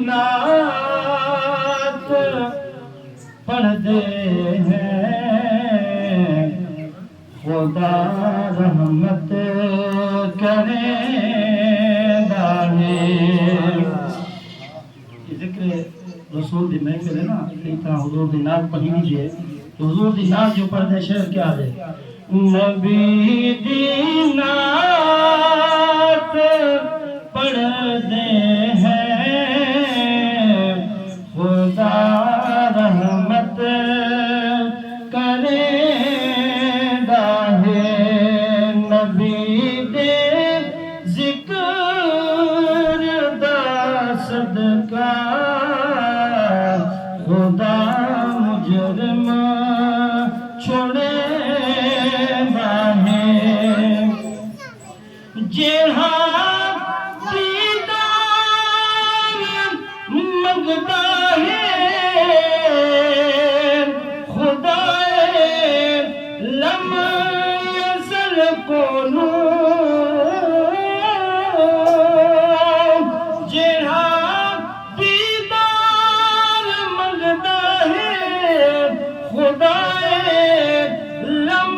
نعت پڑھتے ہیں خدا رحمت کرے دانے. یہ ذکر رسول دی محفل ہے نا، اس طرح حضور دی نعت پڑھی لیجئے تو حضور دی نعت جو پڑھتے شعر کیا ہے؟ نبی دی نعت پڑھتے ہیں خدا رحمت کرے داہے. نبی دے ذکر دا صدقہ خدا مجرم چھوڑے داہے. جہاں دیدار منگتا ہے خدا لم یزل کونو. جہاں دیدار منگتا ہے خدا لم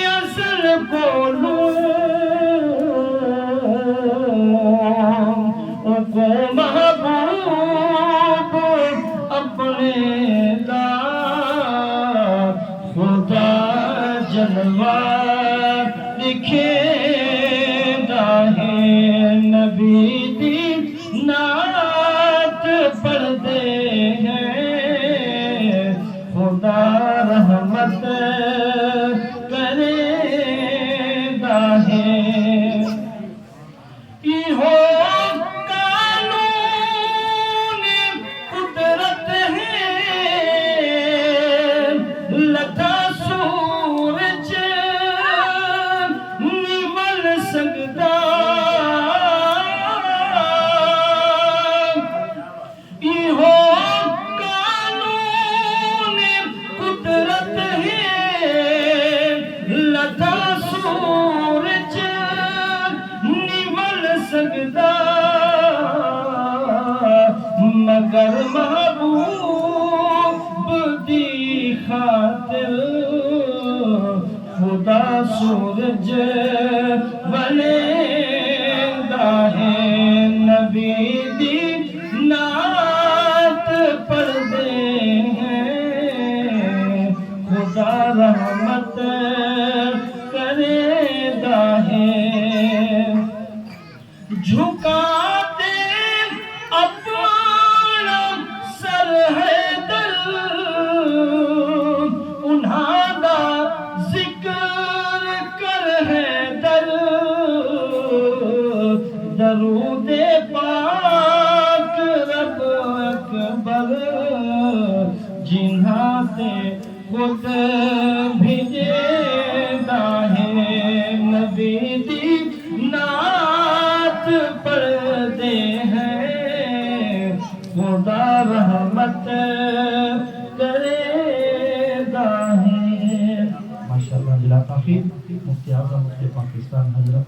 یزل کونو. کو محبوب اپنے دا خدا جلوہ دکھے داہے. نبی دی نعت پڑھتے ہیں خدا رحمت کرے داہے. مگر محبوب دی خاطر خدا سورج بنے داہے. نبی دی نعت پڑھتے ہیں خدا رحمت کرے داہے. جھکاتے اپنا سر ہے دل انہاں دا ذکر کر ہے دل. درود پاک رب اکبر جنہاں تے خود بھیجے داہے. نبی دی نعت پڑھتے ہیں خدا رحمت کرے داہے. ماشاءاللہ جلا تحقیق مفتی اعظم مفتی پاکستان حضرت